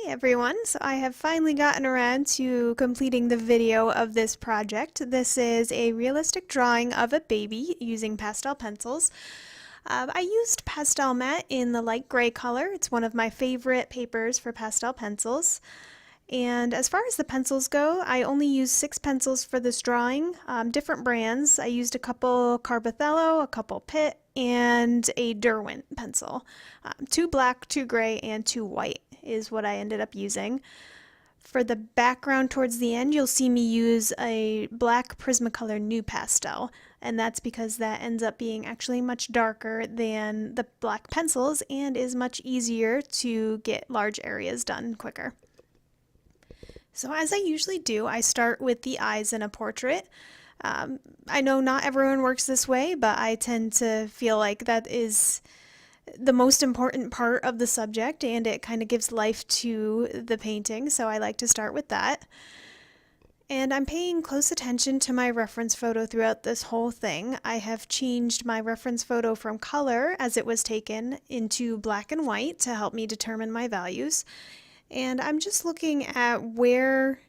Hey everyone, so I have finally gotten around to completing the video of this project. This is a realistic drawing of a baby using pastel pencils. I used Pastelmat in the light gray color. It's one of my favorite papers for pastel pencils. And as far as the pencils go, I only used 6 pencils for this drawing, different brands. I used a couple Carbothello, a couple Pitt, and a Derwent pencil. 2 black, 2 gray, and 2 white is what I ended up using. For the background towards the end, you'll see me use a black Prismacolor NuPastel, and that's because that ends up being actually much darker than the black pencils and is much easier to get large areas done quicker. So as I usually do, I start with the eyes in a portrait. I know not everyone works this way, but I tend to feel like that is the most important part of the subject and it kind of gives life to the painting, so I like to start with that. And I'm paying close attention to my reference photo throughout this whole thing. I have changed my reference photo from color as it was taken into black and white to help me determine my values. And I'm just looking at where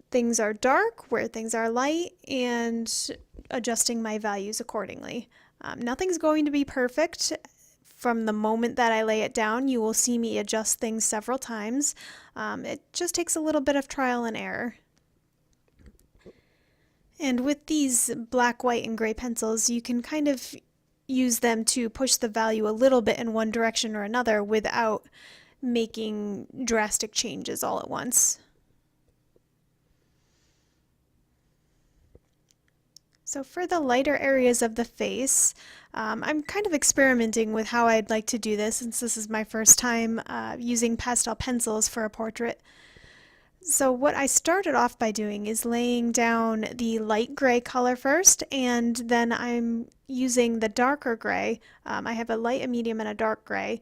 things are dark, where things are light, and adjusting my values accordingly. Nothing's going to be perfect. From the moment that I lay it down, you will see me adjust things several times. It just takes a little bit of trial and error. And with these black, white, and gray pencils, you can kind of use them to push the value a little bit in one direction or another without making drastic changes all at once. So for the lighter areas of the face, I'm kind of experimenting with how I'd like to do this since this is my first time using pastel pencils for a portrait. So what I started off by doing is laying down the light gray color first, and then I'm using the darker gray. I have a light, a medium, and a dark gray.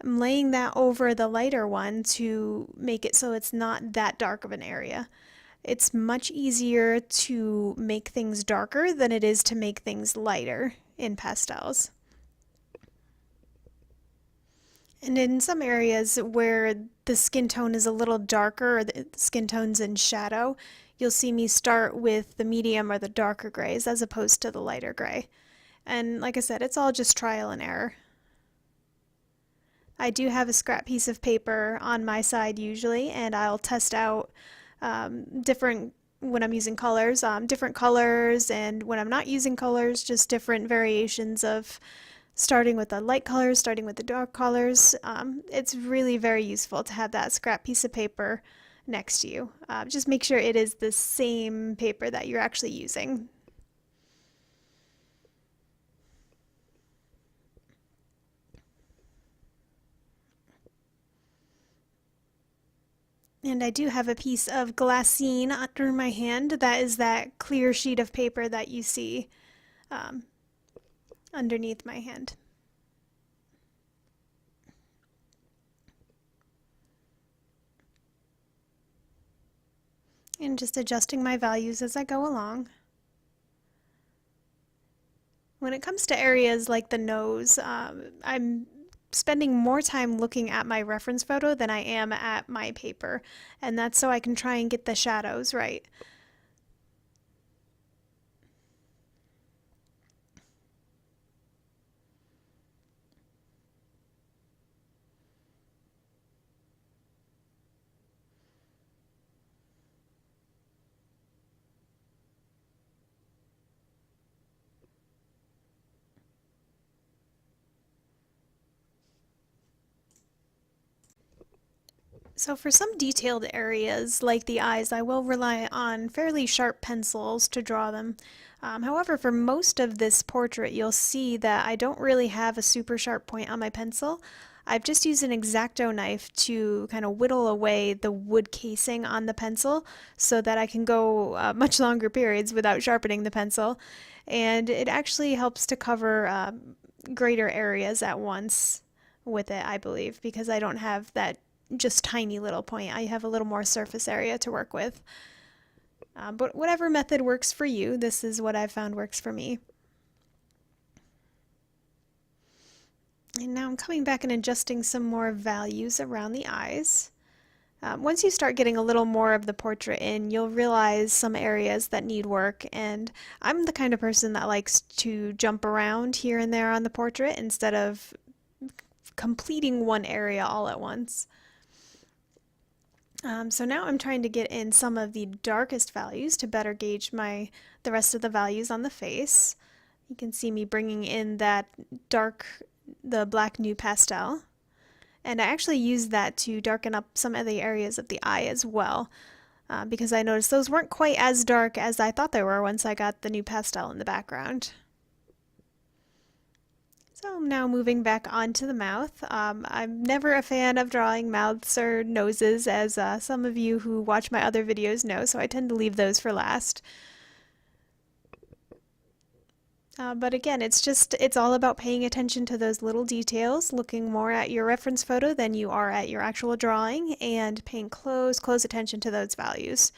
I'm laying that over the lighter one to make it so it's not that dark of an area. It's much easier to make things darker than it is to make things lighter in pastels. And in some areas where the skin tone is a little darker or the skin tone's in shadow, you'll see me start with the medium or the darker grays as opposed to the lighter gray. And like I said, it's all just trial and error. I do have a scrap piece of paper on my side usually, and I'll test out different when I'm using colors, different colors, and when I'm not using colors, just different variations of starting with the light colors, starting with the dark colors. It's really very useful to have that scrap piece of paper next to you. Just make sure it is the same paper that you're actually using. And I do have a piece of glassine under my hand. That is that clear sheet of paper that you see um, underneath my hand. And just adjusting my values as I go along. When it comes to areas like the nose, I'm spending more time looking at my reference photo than I am at my paper, and that's so I can try and get the shadows right. So for some detailed areas, like the eyes, I will rely on fairly sharp pencils to draw them. However, for most of this portrait, you'll see that I don't really have a super sharp point on my pencil. I've just used an X-Acto knife to kind of whittle away the wood casing on the pencil so that I can go much longer periods without sharpening the pencil. And it actually helps to cover greater areas at once with it, I believe, because I don't have that just tiny little point. I have a little more surface area to work with. But whatever method works for you, this is what I've found works for me. And now I'm coming back and adjusting some more values around the eyes. Once you start getting a little more of the portrait in, you'll realize some areas that need work, and I'm the kind of person that likes to jump around here and there on the portrait instead of completing one area all at once. So now I'm trying to get in some of the darkest values to better gauge the rest of the values on the face. You can see me bringing in the black new pastel. And I actually used that to darken up some of the areas of the eye as well, because I noticed those weren't quite as dark as I thought they were once I got the new pastel in the background. So I'm now moving back onto the mouth. I'm never a fan of drawing mouths or noses, as some of you who watch my other videos know, so I tend to leave those for last. But again, it's all about paying attention to those little details, looking more at your reference photo than you are at your actual drawing, and paying close attention to those values.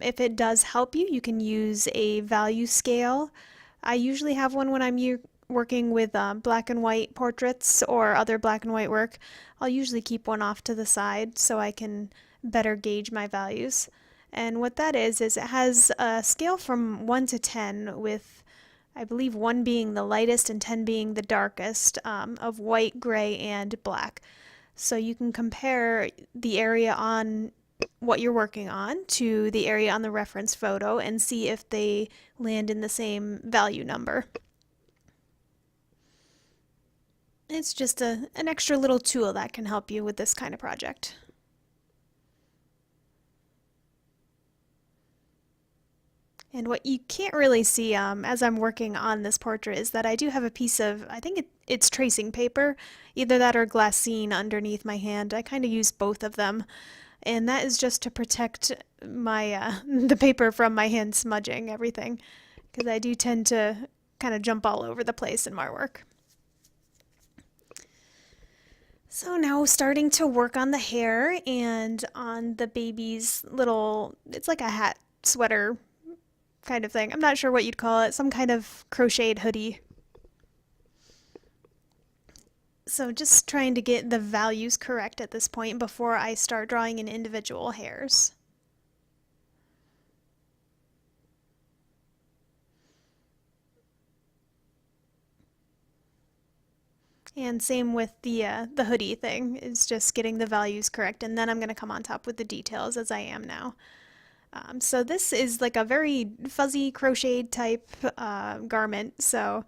If it does help you, you can use a value scale. I usually have one when I'm working with black and white portraits or other black and white work. I'll usually keep one off to the side so I can better gauge my values. And what that is it has a scale from 1 to 10, with I believe 1 being the lightest and 10 being the darkest, of white, gray, and black. So you can compare the area on what you're working on to the area on the reference photo and see if they land in the same value number. It's just an extra little tool that can help you with this kind of project. And what you can't really see as I'm working on this portrait is that I do have a piece of, I think it's tracing paper, either that or glassine underneath my hand. I kind of use both of them, and that is just to protect my the paper from my hand smudging everything, because I do tend to kind of jump all over the place in my work. So now starting to work on the hair and on the baby's little, it's like a hat sweater kind of thing. I'm not sure what you'd call it, some kind of crocheted hoodie. So just trying to get the values correct at this point before I start drawing in individual hairs. And same with the hoodie thing, is just getting the values correct, and then I'm going to come on top with the details as I am now. So this is like a very fuzzy crocheted type garment, so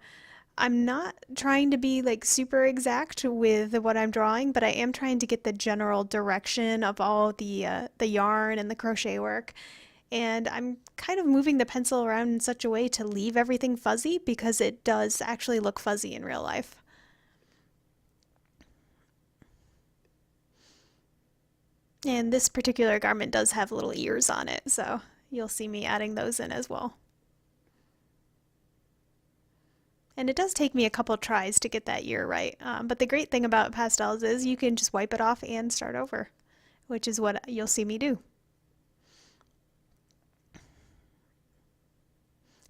I'm not trying to be like super exact with what I'm drawing, but I am trying to get the general direction of all the yarn and the crochet work. And I'm kind of moving the pencil around in such a way to leave everything fuzzy, because it does actually look fuzzy in real life. And this particular garment does have little ears on it, so you'll see me adding those in as well. And it does take me a couple tries to get that ear right, but the great thing about pastels is you can just wipe it off and start over, which is what you'll see me do.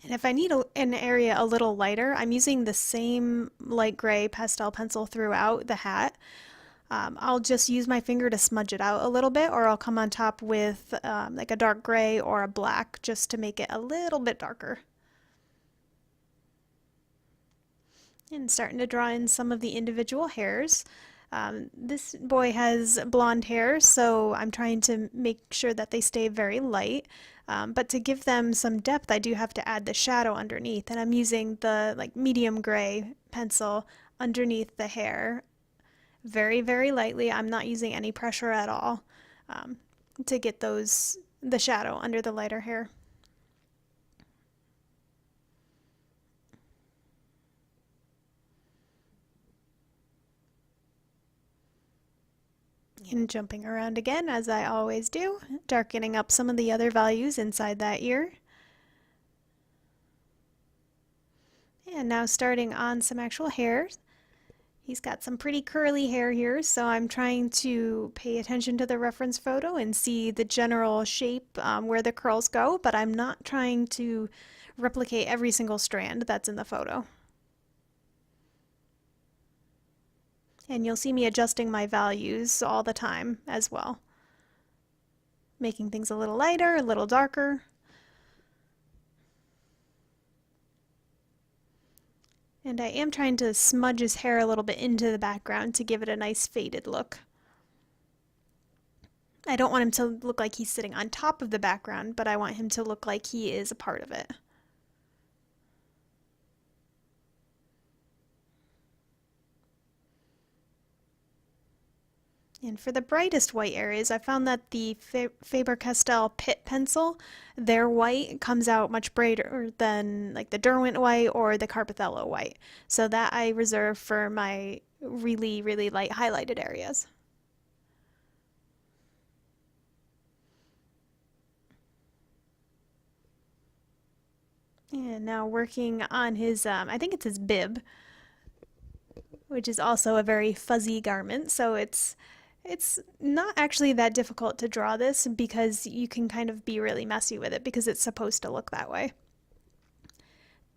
And if I need an area a little lighter, I'm using the same light gray pastel pencil throughout the hat. I'll just use my finger to smudge it out a little bit, or I'll come on top with like a dark gray or a black just to make it a little bit darker. And starting to draw in some of the individual hairs. This boy has blonde hair, so I'm trying to make sure that they stay very light. But to give them some depth, I do have to add the shadow underneath, and I'm using the like medium gray pencil underneath the hair, very lightly. I'm not using any pressure at all, to get the shadow under the lighter hair. And jumping around again, as I always do, darkening up some of the other values inside that ear. And now starting on some actual hairs. He's got some pretty curly hair here, so I'm trying to pay attention to the reference photo and see the general shape, where the curls go, but I'm not trying to replicate every single strand that's in the photo. And you'll see me adjusting my values all the time as well. making things a little lighter, a little darker. And I am trying to smudge his hair a little bit into the background to give it a nice faded look. I don't want him to look like he's sitting on top of the background, but I want him to look like he is a part of it. And for the brightest white areas, I found that the Faber-Castell Pitt pencil, their white comes out much brighter than like the Derwent white or the Carbothello white. So that I reserve for my really, really light highlighted areas. And now working on his, I think it's his bib, which is also a very fuzzy garment. So it's not actually that difficult to draw this because you can kind of be really messy with it because it's supposed to look that way.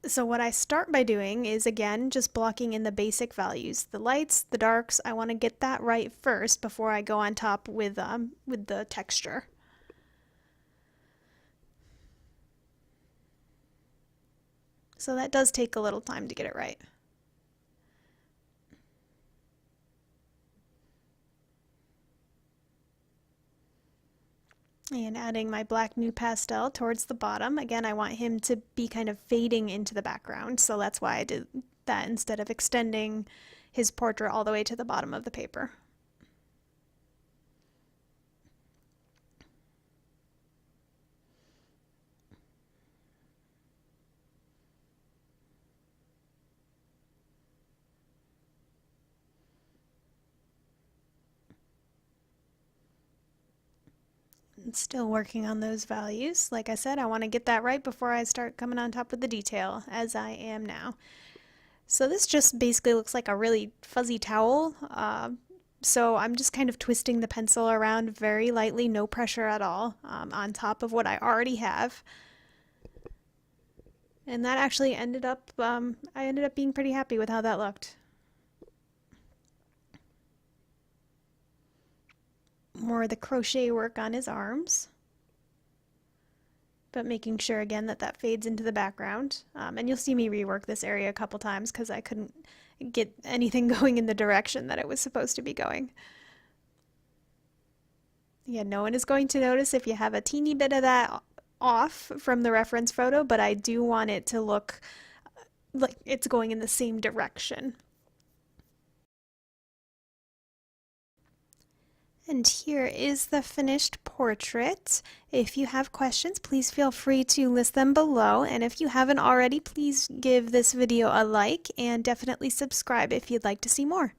So what I start by doing is again just blocking in the basic values. The lights, the darks, I want to get that right first before I go on top with the texture. So that does take a little time to get it right. And adding my black new pastel towards the bottom. Again, I want him to be kind of fading into the background, so that's why I did that instead of extending his portrait all the way to the bottom of the paper. Still working on those values. Like I said, I want to get that right before I start coming on top with the detail, as I am now. So this just basically looks like a really fuzzy towel. So I'm just kind of twisting the pencil around very lightly, no pressure at all, on top of what I already have. And that actually ended up, I ended up being pretty happy with how that looked. More of the crochet work on his arms, but making sure again that that fades into the background. And you'll see me rework this area a couple times because I couldn't get anything going in the direction that it was supposed to be going. Yeah, no one is going to notice if you have a teeny bit of that off from the reference photo, but I do want it to look like it's going in the same direction. And here is the finished portrait. If you have questions, please feel free to list them below. And if you haven't already, please give this video a like and definitely subscribe if you'd like to see more.